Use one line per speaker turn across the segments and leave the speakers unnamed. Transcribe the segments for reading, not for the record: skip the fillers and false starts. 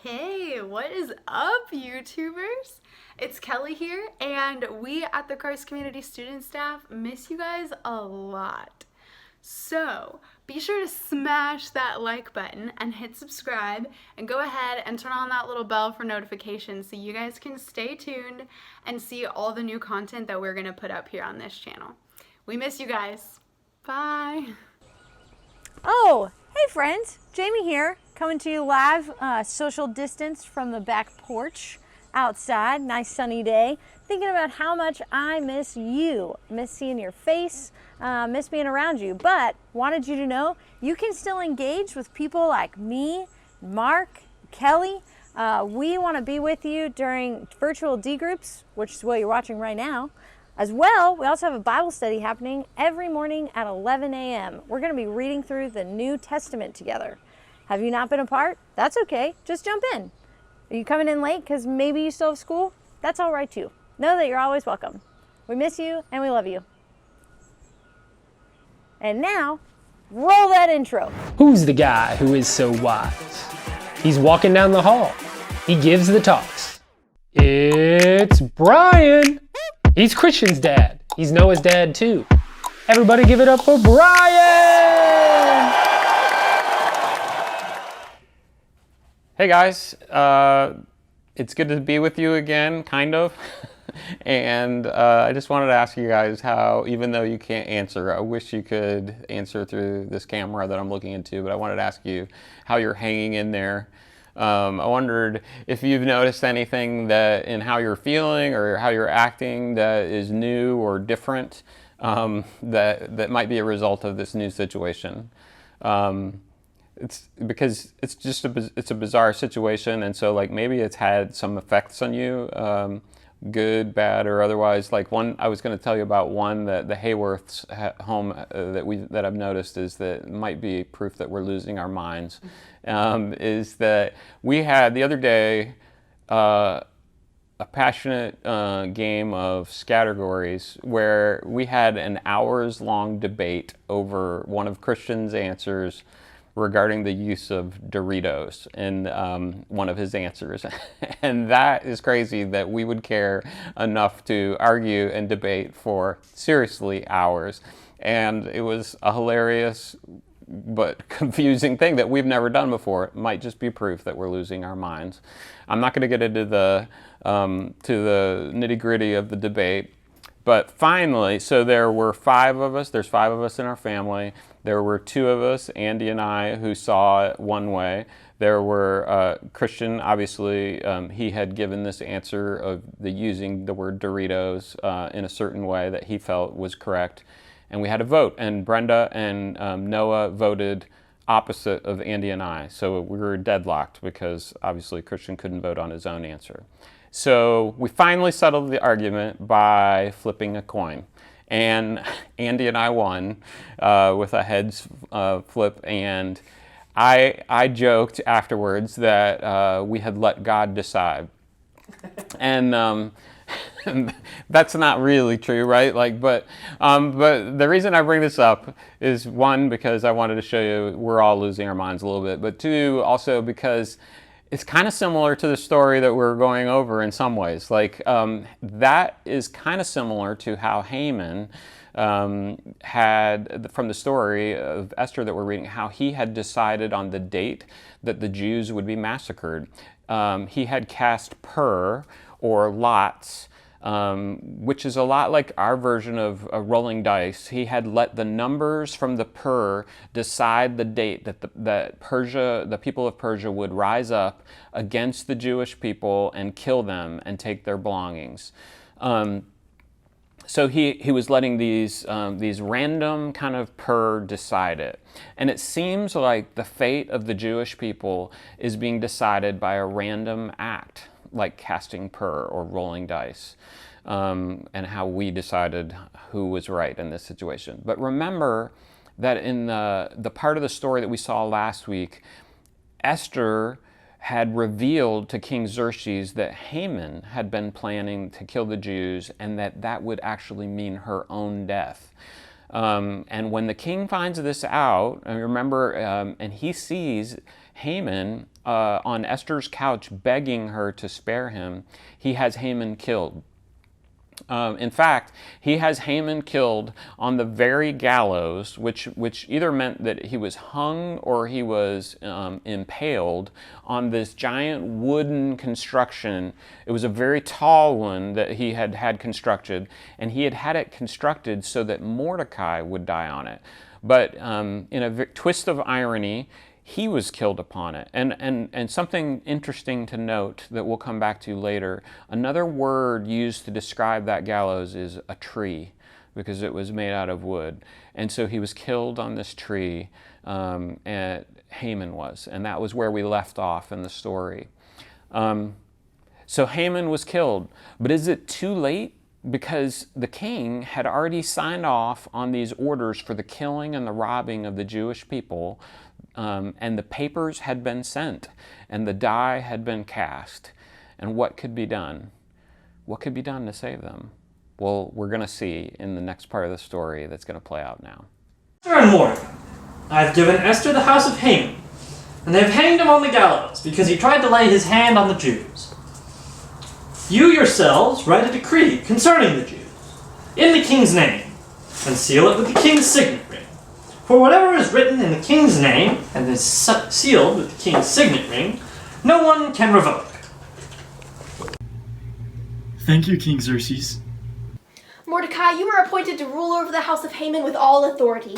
Hey, what is up, YouTubers? It's Kelly here, and we at the Christ Community Student Staff miss you guys a lot. So, be sure to smash that like button and hit subscribe, and go ahead and turn on that little bell for notifications so you guys can stay tuned and see all the new content that we're going to put up here on this channel. We miss you guys. Bye.
Oh, hey friends, Jamie here, coming to you live, social distance from the back porch outside, nice sunny day, thinking about how much I miss you, miss seeing your face, miss being around you, but wanted you to know you can still engage with people like me, Mark, Kelly. We want to be with you during virtual D groups, which is what you're watching right now. As well, we also have a Bible study happening every morning at 11 a.m. We're going to be reading through the New Testament together. Have you not been a part? That's okay. Just jump in. Are you coming in late because maybe you still have school? That's all right too. Know that you're always welcome. We miss you and we love you. And now, roll that intro.
Who's the guy who is so wise? He's walking down the hall. He gives the talks. It's Brian. He's Christian's dad. He's Noah's dad too. Everybody give it up for Brian!
Hey guys, it's good to be with you again, kind of. And I just wanted to ask you guys how, even though you can't answer, I wish you could answer through this camera that I'm looking into, but I wanted to ask you how you're hanging in there. I wondered if you've noticed anything that in how you're feeling or how you're acting that is new or different, that might be a result of this new situation. It's because it's just it's a bizarre situation, and so like maybe it's had some effects on you, good, bad, or otherwise. Like one, I was going to tell you about one that the Hayworths home that I've noticed is that might be proof that we're losing our minds. Is that we had the other day a passionate game of Scattergories where we had an hours-long debate over one of Christian's answers regarding the use of Doritos in one of his answers. And that is crazy that we would care enough to argue and debate for seriously hours. And it was a hilarious but confusing thing that we've never done before. It might just be proof that we're losing our minds. I'm not going to get into the nitty-gritty of the debate, but finally, so there were five of us. There's five of us in our family. There were two of us, Andy and I, who saw it one way. There were Christian, obviously, he had given this answer of using the word Doritos in a certain way that he felt was correct. And we had a vote, and Brenda and Noah voted opposite of Andy and I. So we were deadlocked because obviously Christian couldn't vote on his own answer. So we finally settled the argument by flipping a coin. And Andy and I won with a heads flip, and I joked afterwards that we had let God decide. And that's not really true, right? But the reason I bring this up is, one, because I wanted to show you we're all losing our minds a little bit, but two, also because it's kind of similar to the story that we're going over in some ways. That is kind of similar to how Haman had, from the story of Esther that we're reading, how he had decided on the date that the Jews would be massacred. He had cast pur, or lots, which is a lot like our version of rolling dice. He had let the numbers from the pur decide the date that the people of Persia would rise up against the Jewish people and kill them and take their belongings. So he was letting these random kind of pur decide it. And it seems like the fate of the Jewish people is being decided by a random act, like casting pur or rolling dice, and how we decided who was right in this situation. But remember that in the part of the story that we saw last week, Esther had revealed to King Xerxes that Haman had been planning to kill the Jews, and that would actually mean her own death. And when the king finds this out, and remember, and he sees Haman on Esther's couch begging her to spare him, he has Haman killed. In fact, he has Haman killed on the very gallows, which either meant that he was hung or he was impaled on this giant wooden construction. It was a very tall one that he had constructed, and he had it constructed so that Mordecai would die on it. But in a twist of irony, he was killed upon it. And something interesting to note that we'll come back to later, another word used to describe that gallows is a tree, because it was made out of wood. And so he was killed on this tree, and Haman was. And that was where we left off in the story. So Haman was killed. But is it too late? Because the king had already signed off on these orders for the killing and the robbing of the Jewish people, and the papers had been sent, and the die had been cast. And what could be done? What could be done to save them? Well, we're going to see in the next part of the story that's going to play out now.
Esther and Mordecai. I have given Esther the house of Haman, and they have hanged him on the gallows because he tried to lay his hand on the Jews. You yourselves write a decree concerning the Jews, in the king's name, and seal it with the king's signet ring. For whatever is written in the king's name, and is sealed with the king's signet ring, no one can revoke.
Thank you, King Xerxes.
Mordecai, you are appointed to rule over the house of Haman with all authority.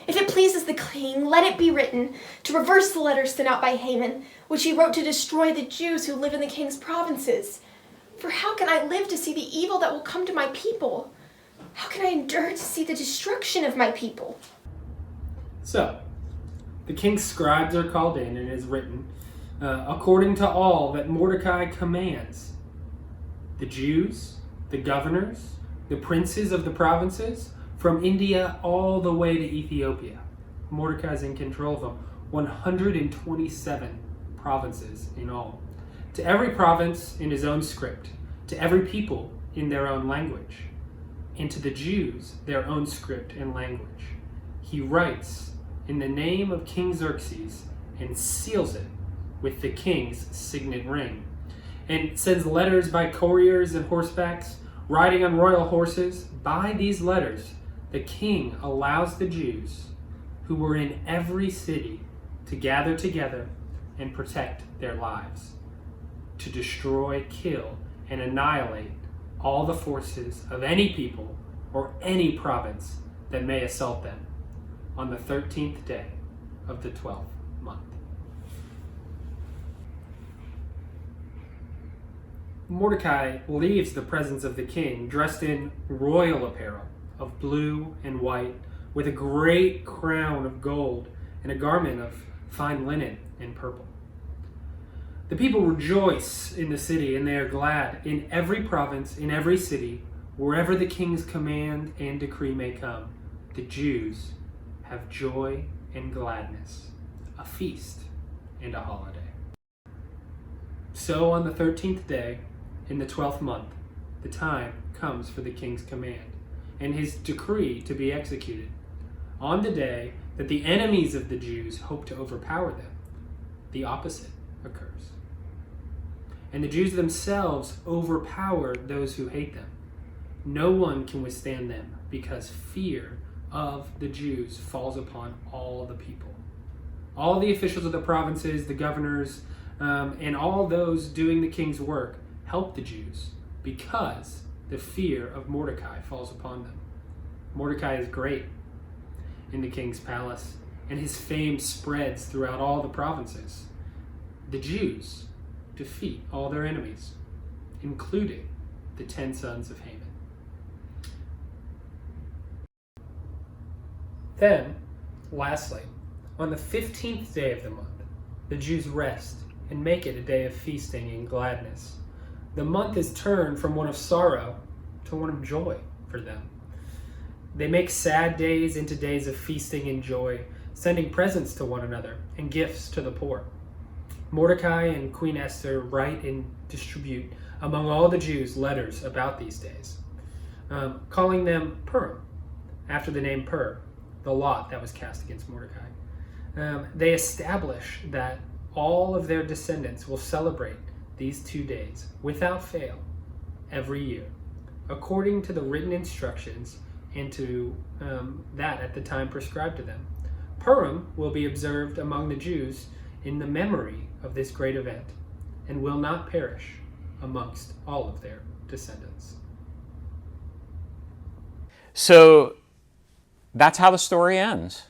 If it pleases the king, let it be written to reverse the letters sent out by Haman, which he wrote to destroy the Jews who live in the king's provinces. For how can I live to see the evil that will come to my people? How can I endure to see the destruction of my people?
So, the king's scribes are called in, and it is written, according to all that Mordecai commands, the Jews, the governors, the princes of the provinces, from India all the way to Ethiopia. Mordecai's in control of them. 127 provinces in all. To every province in his own script, to every people in their own language, and to the Jews their own script and language. He writes in the name of King Xerxes and seals it with the king's signet ring, and sends letters by couriers and horsebacks, riding on royal horses. By these letters, the king allows the Jews who were in every city to gather together and protect their lives, to destroy, kill, and annihilate all the forces of any people or any province that may assault them on the 13th day of the 12th month. Mordecai leaves the presence of the king dressed in royal apparel of blue and white, with a great crown of gold and a garment of fine linen and purple. The people rejoice in the city, and they are glad in every province, in every city, wherever the king's command and decree may come. The Jews have joy and gladness, a feast and a holiday. So on the 13th day, in the 12th month, the time comes for the king's command and his decree to be executed. On the day that the enemies of the Jews hope to overpower them, the opposite occurs. And the Jews themselves overpower those who hate them. No one can withstand them, because fear of the Jews falls upon all the people. All the officials of the provinces, the governors, and all those doing the king's work help the Jews, because the fear of Mordecai falls upon them. Mordecai is great in the king's palace, and his fame spreads throughout all the provinces. The Jews defeat all their enemies, including the 10 sons of Haman. Then, lastly, on the 15th day of the month, the Jews rest and make it a day of feasting and gladness. The month is turned from one of sorrow to one of joy for them. They make sad days into days of feasting and joy, sending presents to one another and gifts to the poor. Mordecai and Queen Esther write and distribute among all the Jews letters about these days, calling them Purim, after the name Pur, the lot that was cast against Mordecai. They establish that all of their descendants will celebrate these 2 days without fail every year, according to the written instructions and to that at the time prescribed to them. Purim will be observed among the Jews in the memory of this great event and will not perish amongst all of their descendants.
So that's how the story ends.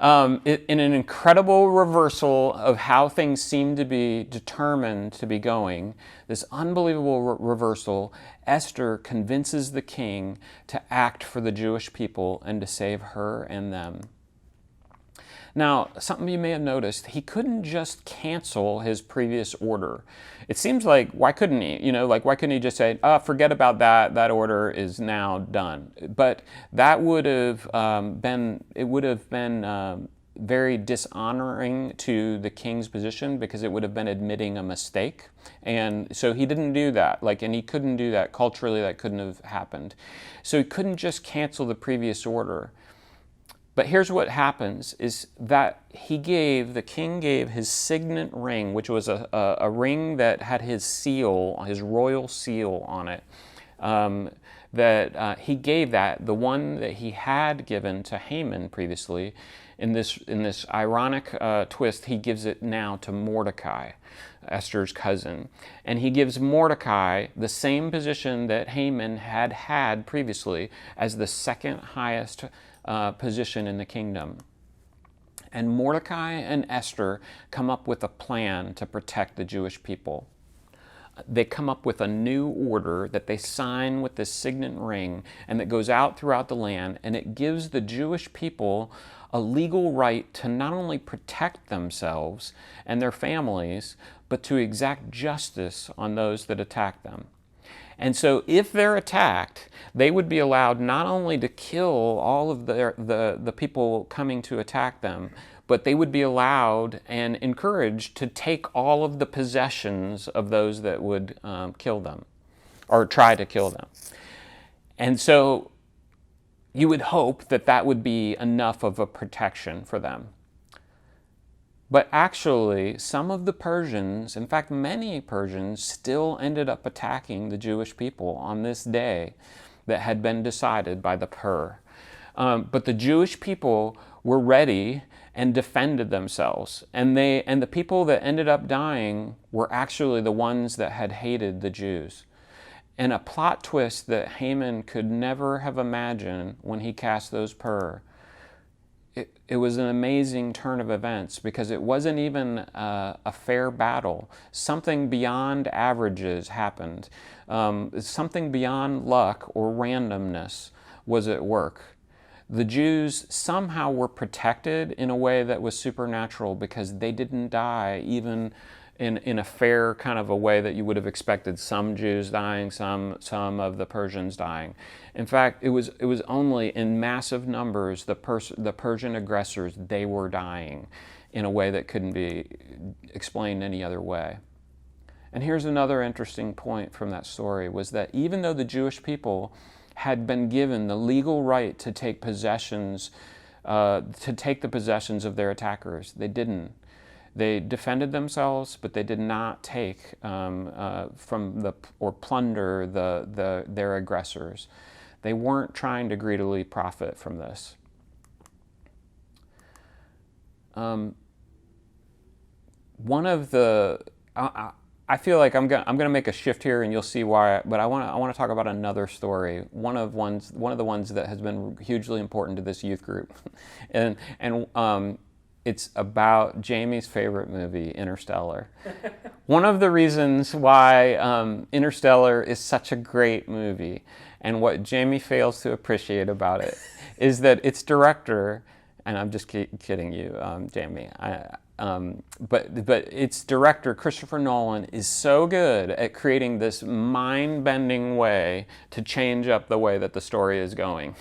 In an incredible reversal of how things seem to be determined to be going, this unbelievable reversal, Esther convinces the king to act for the Jewish people and to save her and them. Now, something you may have noticed, he couldn't just cancel his previous order. It seems like, why couldn't he? Why couldn't he just say, forget about that, that order is now done? But that would have been very dishonoring to the king's position, because it would have been admitting a mistake. And so he didn't do that, and he couldn't do that. Culturally, that couldn't have happened. So he couldn't just cancel the previous order. But here's what happens, is that the king gave his signet ring, which was a ring that had his seal, his royal seal on it, he gave that, the one that he had given to Haman previously. In this ironic twist, he gives it now to Mordecai, Esther's cousin. And he gives Mordecai the same position that Haman had previously, as the second highest position in the kingdom. And Mordecai and Esther come up with a plan to protect the Jewish people. They come up with a new order that they sign with this signet ring, and that goes out throughout the land, and it gives the Jewish people a legal right to not only protect themselves and their families, but to exact justice on those that attack them. And so if they're attacked, they would be allowed not only to kill all of the people coming to attack them, but they would be allowed and encouraged to take all of the possessions of those that would kill them or try to kill them. And so you would hope that that would be enough of a protection for them. But actually, some of the Persians, in fact, many Persians, still ended up attacking the Jewish people on this day that had been decided by the Pur. But the Jewish people were ready and defended themselves. And the people that ended up dying were actually the ones that had hated the Jews. And a plot twist that Haman could never have imagined when he cast those Pur. It was an amazing turn of events, because it wasn't even a fair battle. Something beyond averages happened. Something beyond luck or randomness was at work. The Jews somehow were protected in a way that was supernatural, because they didn't die even in a fair kind of a way that you would have expected some Jews dying, some of the Persians dying. In fact, it was only in massive numbers the Persian aggressors, they were dying in a way that couldn't be explained any other way. And here's another interesting point from that story, was that even though the Jewish people had been given the legal right to take possessions, to take the possessions of their attackers, they didn't. They defended themselves, but they did not take or plunder their aggressors. They weren't trying to greedily profit from this. One of the, I feel like I'm gonna make a shift here, and you'll see why. But I want to talk about another story. One of the ones that has been hugely important to this youth group, and it's about Jamie's favorite movie, Interstellar. One of the reasons why Interstellar is such a great movie, and what Jamie fails to appreciate about it, is that its director, and I'm just kidding you, Jamie, but its director, Christopher Nolan, is so good at creating this mind-bending way to change up the way that the story is going.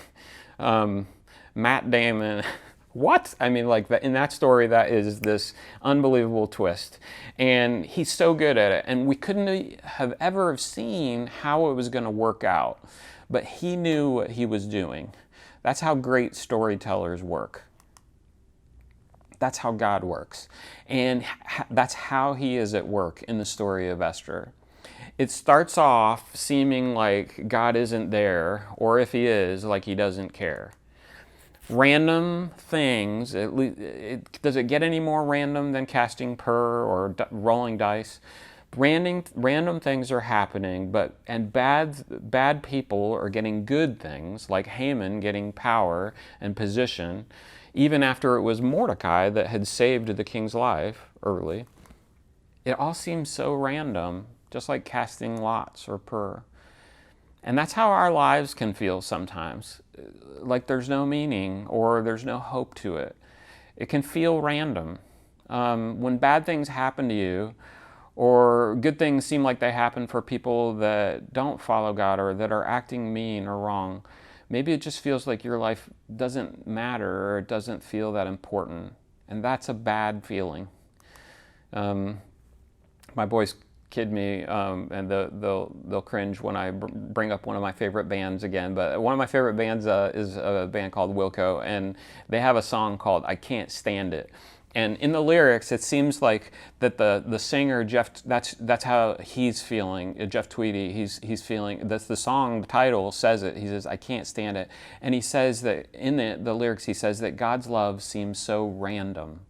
Matt Damon... What? I mean, in that story, that is this unbelievable twist. And he's so good at it. And we couldn't have ever seen how it was going to work out. But he knew what he was doing. That's how great storytellers work. That's how God works. And that's how he is at work in the story of Esther. It starts off seeming like God isn't there, or if he is, like he doesn't care. Random things, does it get any more random than casting purr or rolling dice? Random things are happening, and bad people are getting good things, like Haman getting power and position, even after it was Mordecai that had saved the king's life early. It all seems so random, just like casting lots or purr. And that's how our lives can feel sometimes, like there's no meaning or there's no hope to it. It can feel random. When bad things happen to you, or good things seem like they happen for people that don't follow God or that are acting mean or wrong, maybe it just feels like your life doesn't matter or it doesn't feel that important. And that's a bad feeling. My boys kid me, and they'll cringe when I bring up one of my favorite bands again. But one of my favorite bands is a band called Wilco, and they have a song called "I Can't Stand It." And in the lyrics, it seems like that the singer Jeff, that's how he's feeling. Jeff Tweedy, he's feeling. That's the song title says it. He says, "I can't stand it," and he says that in the lyrics, he says that God's love seems so random.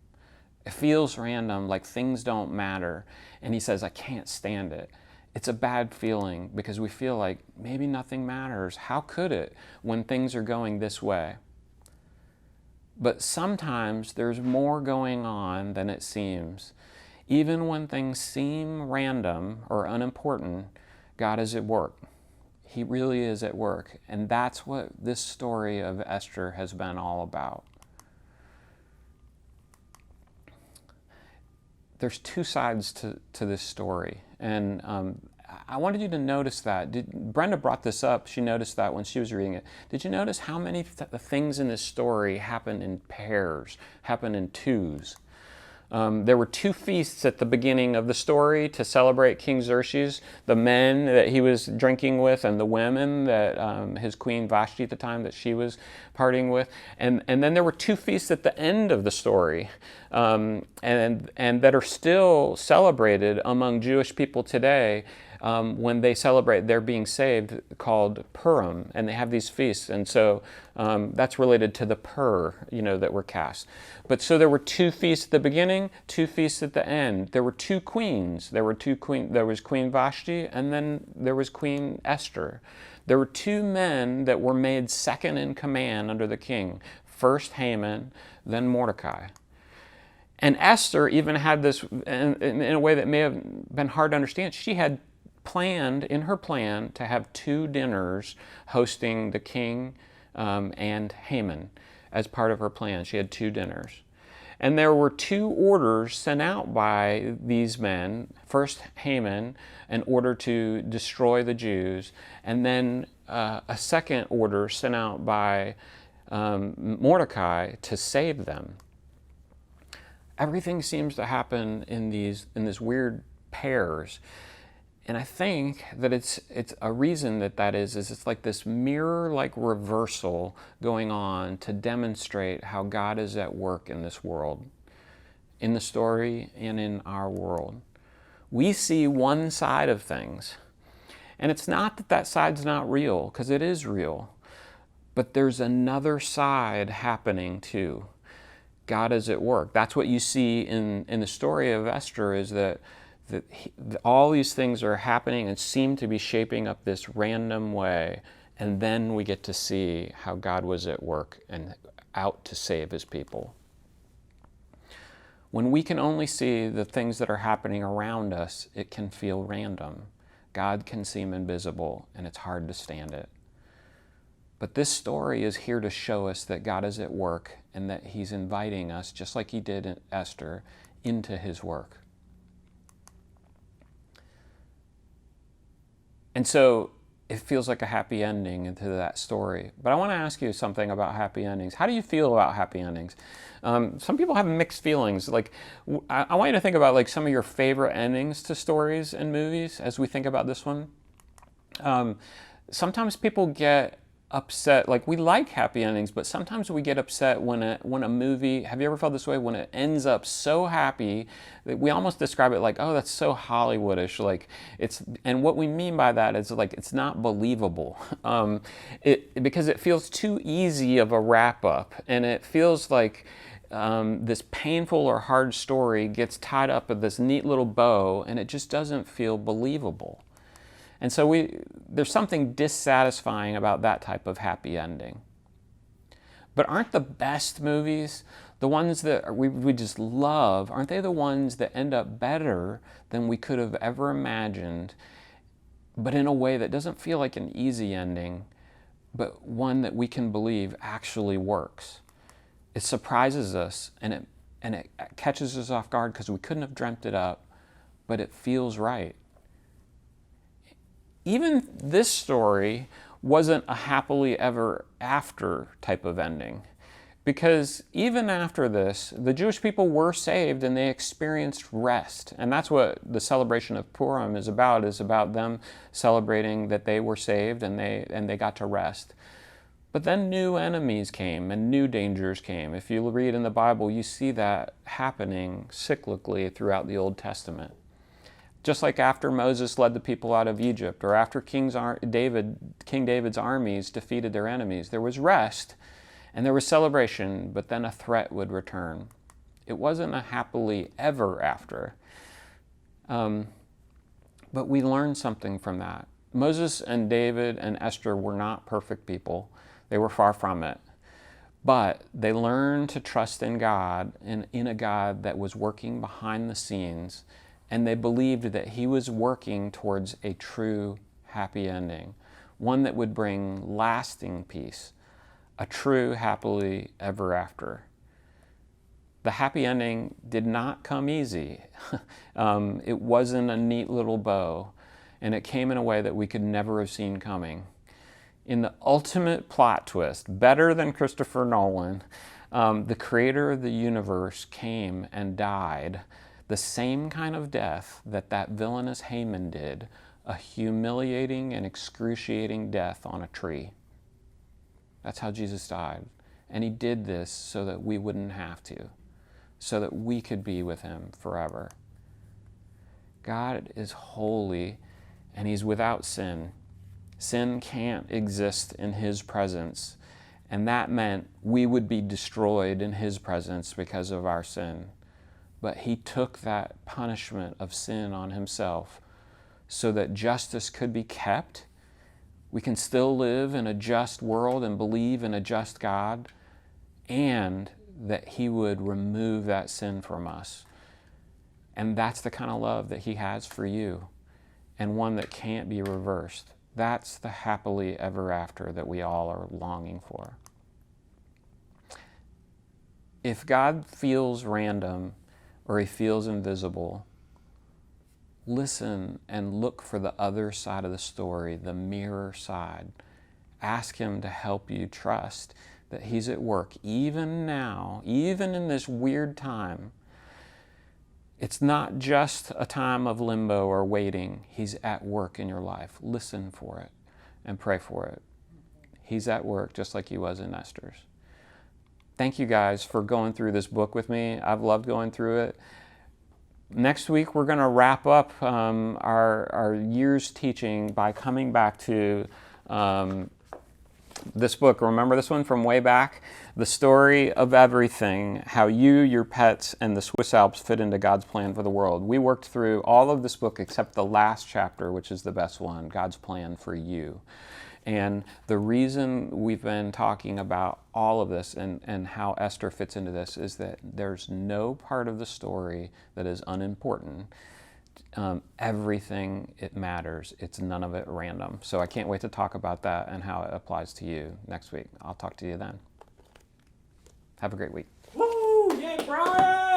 It feels random, like things don't matter. And he says, I can't stand it. It's a bad feeling because we feel like maybe nothing matters. How could it when things are going this way? But sometimes there's more going on than it seems. Even when things seem random or unimportant, God is at work. He really is at work. And that's what this story of Esther has been all about. There's two sides to this story, and I wanted you to notice that. Brenda brought this up. She noticed that when she was reading it. Did you notice how many things in this story happen in pairs, happen in twos? There were two feasts at the beginning of the story to celebrate King Xerxes, the men that he was drinking with and the women that his queen Vashti at the time that she was partying with. And then there were two feasts at the end of the story and that are still celebrated among Jewish people today when they celebrate their being saved, called Purim, and they have these feasts. And so that's related to the pur, that were cast. But so there were two feasts at the beginning, two feasts at the end. There were two queens. There was Queen Vashti, and then there was Queen Esther. There were two men that were made second in command under the king. First Haman, then Mordecai. And Esther even had this, in a way that may have been hard to understand, she had planned in her plan to have two dinners hosting the king and Haman. As part of her plan, she had two dinners. And there were two orders sent out by these men. First, Haman, in order to destroy the Jews, and then a second order sent out by Mordecai to save them. Everything seems to happen in this weird pairs. And I think that it's a reason that is it's like this mirror-like reversal going on to demonstrate how God is at work in this world, in the story and in our world. We see one side of things, and it's not that side's not real, because it is real, but there's another side happening too. God is at work. That's what you see in the story of Esther, is that all these things are happening and seem to be shaping up this random way, and then we get to see how God was at work and out to save his people. When we can only see the things that are happening around us, it can feel random. God can seem invisible, and it's hard to stand it. But this story is here to show us that God is at work and that he's inviting us, just like he did in Esther, into his work. And so it feels like a happy ending into that story. But I want to ask you something about happy endings. How do you feel about happy endings? Some people have mixed feelings. Like, I want you to think about like some of your favorite endings to stories and movies as we think about this one. Sometimes people get upset. Like, we like happy endings, but sometimes we get upset when a movie, have you ever felt this way, when it ends up so happy that we almost describe it like, oh, that's so Hollywoodish. Like, and what we mean by that is, like, it's not believable. Because it feels too easy of a wrap up, and it feels like this painful or hard story gets tied up with this neat little bow, and it just doesn't feel believable. And so there's something dissatisfying about that type of happy ending. But aren't the best movies, the ones that we just love, aren't they the ones that end up better than we could have ever imagined, but in a way that doesn't feel like an easy ending, but one that we can believe actually works? It surprises us, and it catches us off guard because we couldn't have dreamt it up, but it feels right. Even this story wasn't a happily ever after type of ending, because even after this, the Jewish people were saved and they experienced rest. And that's what the celebration of Purim is about them celebrating that they were saved and they got to rest. But then new enemies came and new dangers came. If you read in the Bible, you see that happening cyclically throughout the Old Testament. Just like after Moses led the people out of Egypt, or after King David's armies defeated their enemies, there was rest and there was celebration, but then a threat would return. It wasn't a happily ever after. But we learned something from that. Moses and David and Esther were not perfect people. They were far from it. But they learned to trust in God, and in a God that was working behind the scenes, and they believed that he was working towards a true happy ending, one that would bring lasting peace, a true happily ever after. The happy ending did not come easy. It wasn't a neat little bow, and it came in a way that we could never have seen coming. In the ultimate plot twist, better than Christopher Nolan, the creator of the universe came and died the same kind of death that villainous Haman did, a humiliating and excruciating death on a tree. That's how Jesus died. And he did this so that we wouldn't have to, so that we could be with him forever. God is holy and he's without sin. Sin can't exist in his presence, and that meant we would be destroyed in his presence because of our sin. But he took that punishment of sin on himself so that justice could be kept. We can still live in a just world and believe in a just God, and that he would remove that sin from us. And that's the kind of love that he has for you, and one that can't be reversed. That's the happily ever after that we all are longing for. If God feels random or he feels invisible, listen and look for the other side of the story, the mirror side. Ask him to help you trust that he's at work even now, even in this weird time. It's not just a time of limbo or waiting. He's at work in your life. Listen for it and pray for it. He's at work just like he was in Esther's. Thank you guys for going through this book with me. I've loved going through it. Next week, we're going to wrap up our year's teaching by coming back to this book. Remember this one from way back? The Story of Everything, How You, Your Pets, and the Swiss Alps Fit into God's Plan for the World. We worked through all of this book except the last chapter, which is the best one, God's Plan for You. And the reason we've been talking about all of this and how Esther fits into this is that there's no part of the story that is unimportant. Everything, it matters. It's none of it random. So I can't wait to talk about that and how it applies to you next week. I'll talk to you then. Have a great week.
Woo! Yay, Brian!